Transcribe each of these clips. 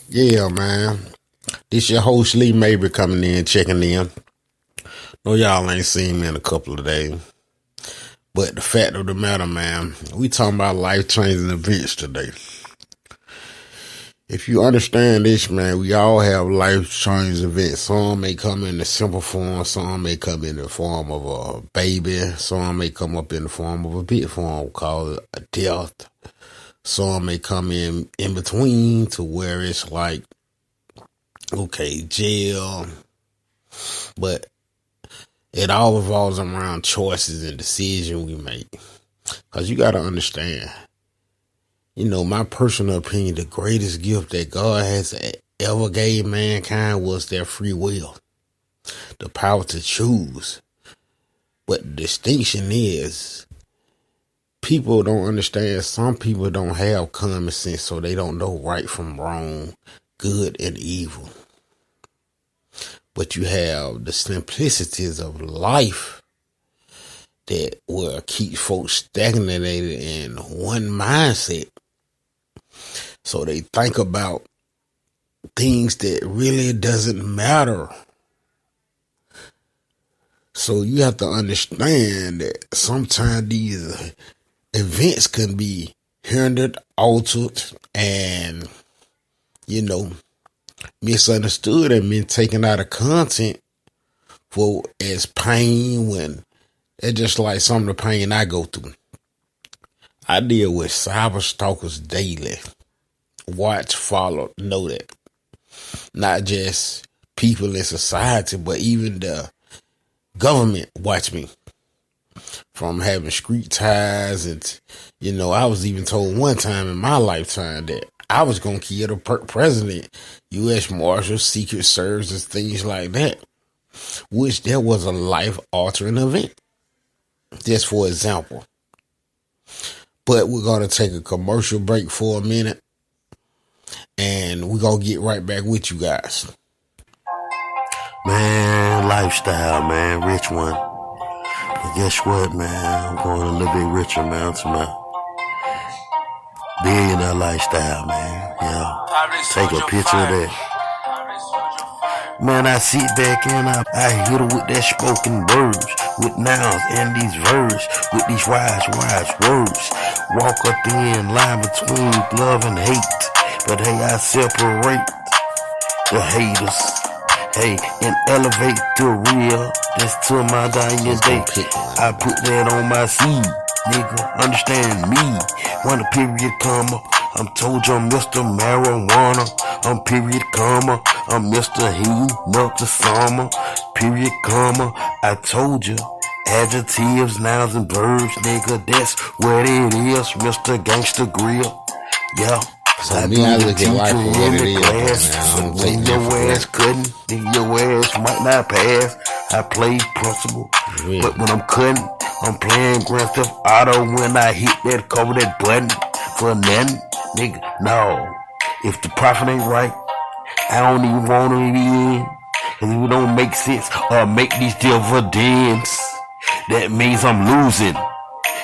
Yeah, man. This your host Lee Mabry coming in, checking in. No, y'all ain't seen me in a couple of days. But the fact of the matter, man, we talking about life-changing events today. If you understand this, man, we all have life-changing events. Some may come in the simple form, some may come in the form of a baby, some may come up in the form of a big form called a death. Some may come in between to where it's like, okay, jail. But it all revolves around choices and decisions we make. Because you got to understand, my personal opinion, the greatest gift that God has ever gave mankind was their free will, the power to choose. But the distinction is, people don't understand, some people don't have common sense, so they don't know right from wrong, good and evil. But you have the simplicities of life that will keep folks stagnated in one mindset. So they think about things that really doesn't matter. So you have to understand that sometimes these events can be hindered, altered, and, misunderstood and been taken out of content for as pain when it's just like some of the pain I go through. I deal with cyber stalkers daily. Watch, follow, know that. Not just people in society, but even the government watch me. From having street ties and, I was even told one time in my lifetime that I was going to kill the president, U.S. Marshals, Secret Service, things like that. Which there was a life-altering event. Just for example. But we're going to take a commercial break for a minute. And we're going to get right back with you guys. Man, lifestyle, man, rich one. But guess what, man? I'm going a little bit richer, man, to my billionaire lifestyle, man. Yeah. Take a picture of that. Man, I sit back and I hit her with that spoken words, with nouns and these verbs, with these wise words. Walk a thin line between love and hate, but hey, I separate the haters. Hey, and elevate the real. That's to my dying day. I put that on my seed, nigga. Understand me. When the period come, I'm told you I'm Mr. Marijuana. I'm period comma. I'm Mr. He, not the summer. Period comma. I told you. Adjectives, nouns, and verbs, nigga. That's what it is, Mr. Gangsta Grill. Yeah. So I look at life for what it is, man. I don't take your ass couldn't, then your ass might not pass. I play principle, but when I'm cutting, I'm playing Grand Theft Auto. When I hit that cover that button for nothing, nigga. No, if the profit ain't right, I don't even want to be in. Cause if it don't make sense or make these dividends, that means I'm losing,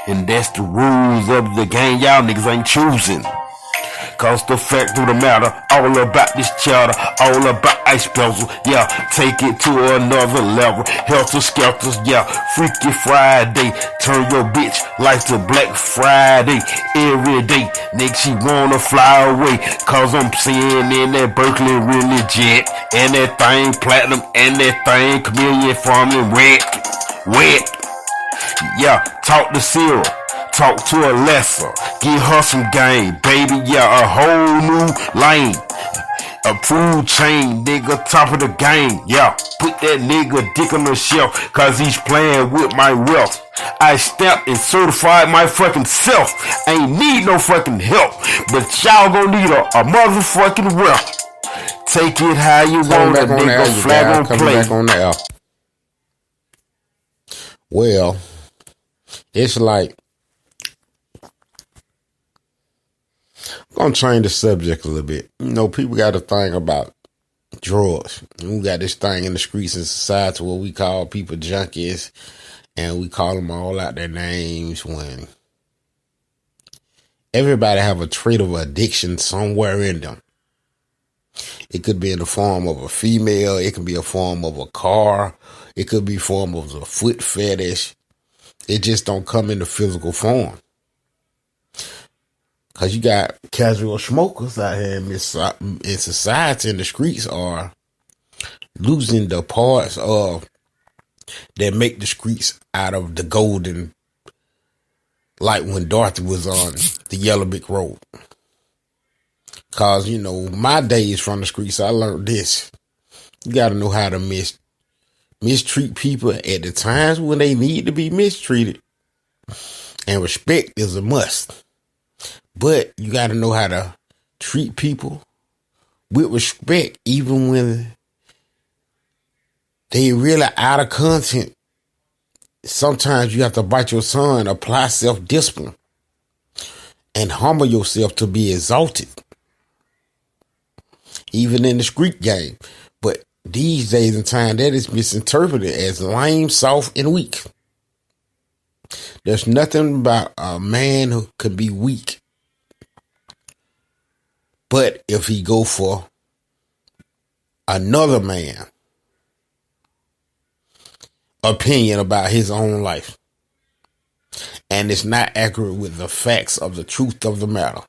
and that's the rules of the game. Y'all niggas ain't choosing. Cause the fact of the matter, all about this cheddar, all about ice bezel, yeah, take it to another level, helter skelters, yeah, Freaky Friday, turn your bitch life to Black Friday, every day, nigga, she wanna fly away, cause I'm seeing in that Berkeley really jet, and that thing platinum, and that thing chameleon farming wet, yeah, talk to Sarah. Talk to a lesser, give her some game, baby, yeah, a whole new lane, a food chain, nigga, top of the game, yeah, put that nigga dick on the shelf, cause he's playing with my wealth, I stamped and certified my fucking self, ain't need no fucking help, but y'all gon' need a motherfucking wealth, take it how you want it, nigga, flag on play. Back on the L. Well, it's like, I'm going to change the subject a little bit. People got to think about drugs. We got this thing in the streets in society where we call people junkies and we call them all out their names when everybody have a trait of addiction somewhere in them. It could be in the form of a female. It can be a form of a car. It could be form of a foot fetish. It just don't come in the physical form. Because you got casual smokers out here in society, in the streets, are losing the parts of that make the streets out of the golden, like when Dorothy was on the Yellow Brick Road. Because, my days from the streets, I learned this. You got to know how to mistreat people at the times when they need to be mistreated. And respect is a must. But you got to know how to treat people with respect, even when they really out of content. Sometimes you have to bite your tongue, apply self-discipline, and humble yourself to be exalted. Even in the street game. But these days and time, that is misinterpreted as lame, soft, and weak. There's nothing about a man who can be weak. But if he go for another man opinion about his own life, and it's not accurate with the facts of the truth of the matter.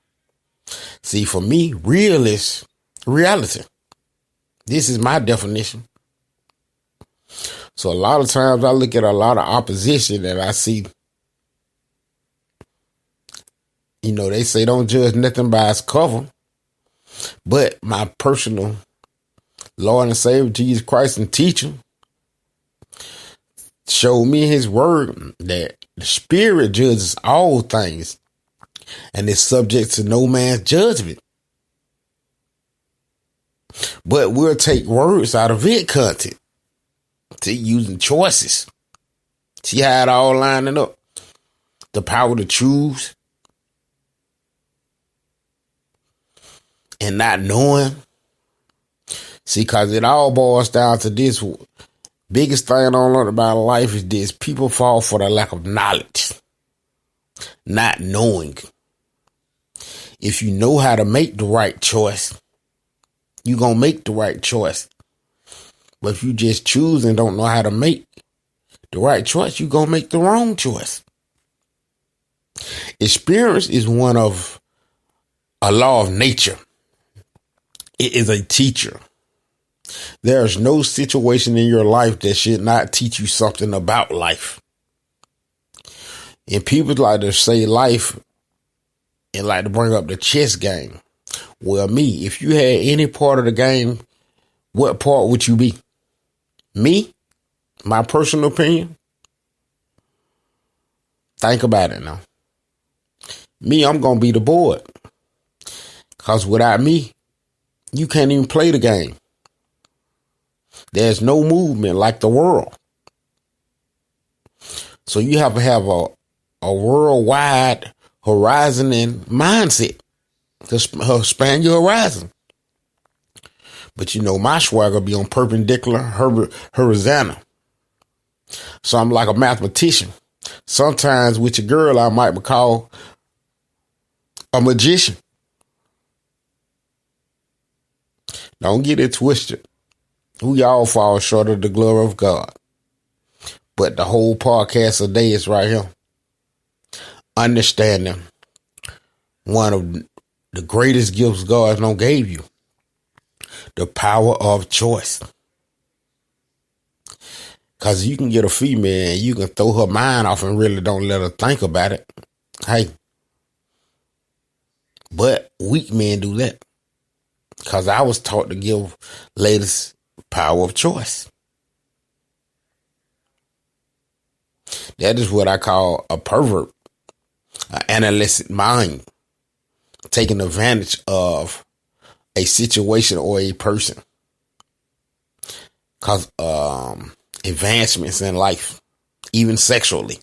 See, for me, real is reality. This is my definition. So a lot of times I look at a lot of opposition and I see, they say don't judge nothing by its cover. But my personal Lord and Savior Jesus Christ and teacher showed me his word that the Spirit judges all things and is subject to no man's judgment. But we'll take words out of it content to using choices. See how it all lining up? The power to choose and not knowing. See, because it all boils down to this. Biggest thing I don't learn about life is this. People fall for the lack of knowledge. Not knowing. If you know how to make the right choice, you're going to make the right choice. But if you just choose and don't know how to make the right choice, you're going to make the wrong choice. Experience is one of a law of nature. It is a teacher. There's no situation in your life that should not teach you something about life. And people like to say life and like to bring up the chess game. Well, me, if you had any part of the game, what part would you be? Me? My personal opinion? Think about it now. Me, I'm going to be the board. Because without me, you can't even play the game. There's no movement like the world. So you have to have a worldwide horizon and mindset to span your horizon. But my swagger be on perpendicular horizontal. So I'm like a mathematician. Sometimes with your girl, I might be called a magician. Don't get it twisted. We all fall short of the glory of God. But the whole podcast today is right here. Understanding one of the greatest gifts God gave you. The power of choice. Because you can get a female and you can throw her mind off and really don't let her think about it. Hey. But weak men do that. Because I was taught to give ladies power of choice. That is what I call a pervert, an analytic mind, taking advantage of a situation or a person. Because advancements in life, even sexually.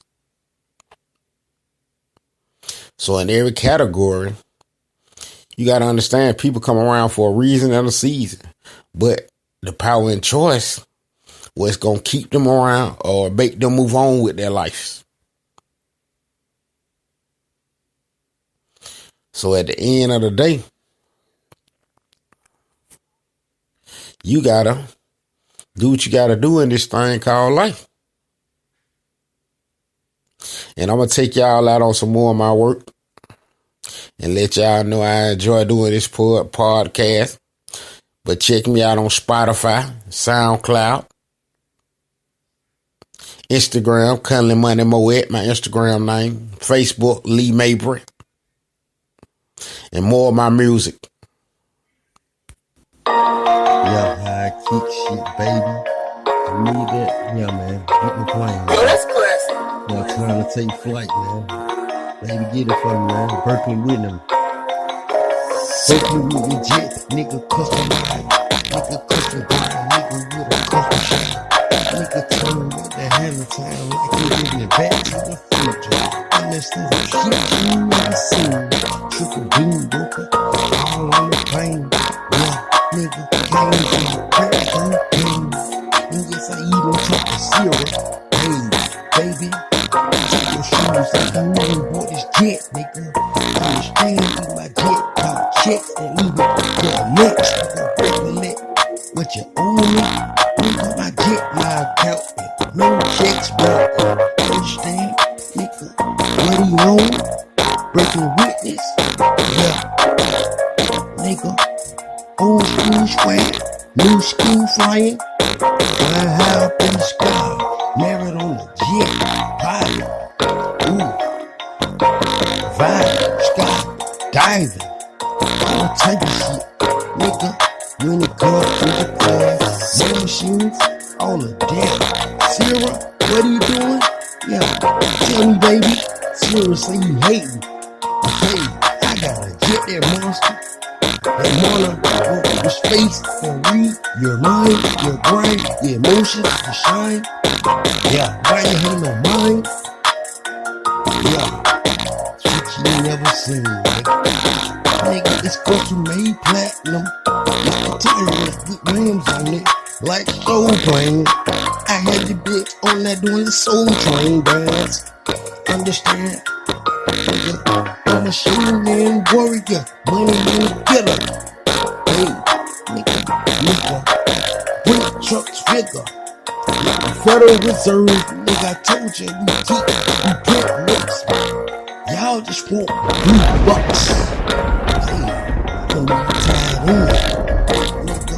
So in every category, you got to understand people come around for a reason and a season. But the power and choice, what's going to keep them around or make them move on with their lives. So at the end of the day, You gotta do what you gotta do in this thing called life. And I'm gonna take y'all out on some more of my work and let y'all know I enjoy doing this podcast. But check me out on Spotify, SoundCloud, Instagram, Cunningly Money Moet, my Instagram name, Facebook, Lee Mabry, and more of my music. Yeah, I kick shit, baby. I need that. Yeah, man. Get me playing. Yo, that's classic. Yeah, trying to take flight, man. Baby, get it for me, man. Berkeley with them. Berkeley with the jet, nigga, custom ride. Nigga, custom ride. Nigga with a custom shot. Nigga, turn with the hammer time like you giving it back to the future. And that's the shit you never seen. Triple beam broker, all on the plane. Yeah, nigga, came from the crack on the pain. And yes, I even took the syrup. Hey, baby, take your shoes like you even bought this jet, nigga. Understand me, my jet, got checks and even for the next, nigga, recollect what you owe me. Nigga, my jet, my account, no checks, but understand, nigga, what he own? Breaking witness, yeah, nigga, old school swag, new school flying, flying high up in the sky, married on the jet, pilot, ooh, vibe, sky, diving, all type of shit, nigga, when it comes to the class, no machines, all of that, Sarah, what are you doing? Yeah, tell me, baby, seriously, you hating? Okay, I got a jet, that monster. That wanna go to space and read your mind, your brain, your emotions, your shine. Yeah, why you ain't no mind? Yeah, shit you never seen, nigga. Nigga, it's custom made platinum. It's the tires with rims on it, like soul plane. I had the bitch on that doing the soul train dance. Understand? I'm a shooting warrior, money killer. Hey, nigga, bring trucks figure. Federal Reserve, nigga, I told you we print looks. Y'all just want blue bucks. Hey, I'm gonna be tied in, nigga,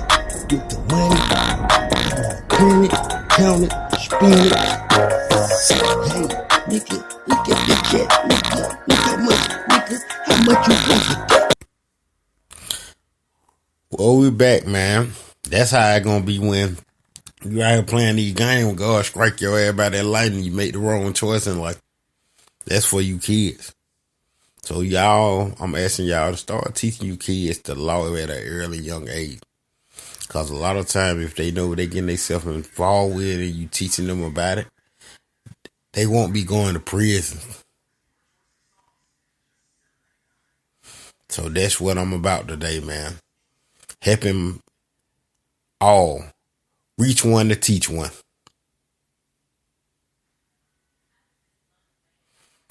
with the money. I'm gonna print it, count it, spend it. Hey, nigga, look at the jet, nigga. Look how much, nigga, how much you think it? Well, we back, man. That's how it gonna be when you out here playing these games. God strike your ass by that light and you make the wrong choice in life. That's for you kids. So y'all, I'm asking y'all to start teaching you kids the law at an early young age. Cause a lot of times if they know what they getting themselves involved with and you teaching them about it, they won't be going to prison. So that's what I'm about today, man. Helping all. Reach one to teach one.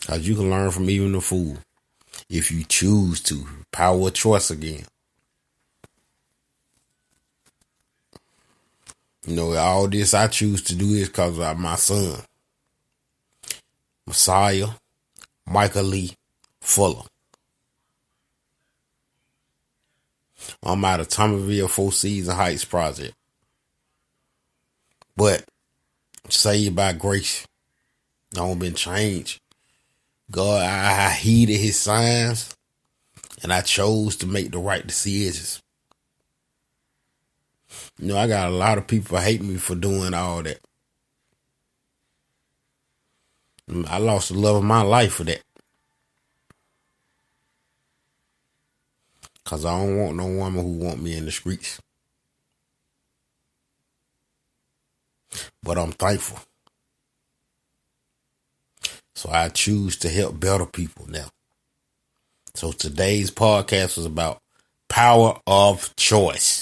Cause you can learn from even a fool. If you choose to. Power of choice again. You know, all this I choose to do is because of my son. Messiah, Michael Lee, Fuller. I'm out of Thomasville, Four Seasons Heights Project. But, saved by grace. I don't been changed. God, I heeded his signs. And I chose to make the right decisions. You know, I got a lot of people hate me for doing all that. I lost the love of my life for that. Because I don't want no woman who want me in the streets. But I'm thankful. So I choose to help better people now. So today's podcast was about power of choice.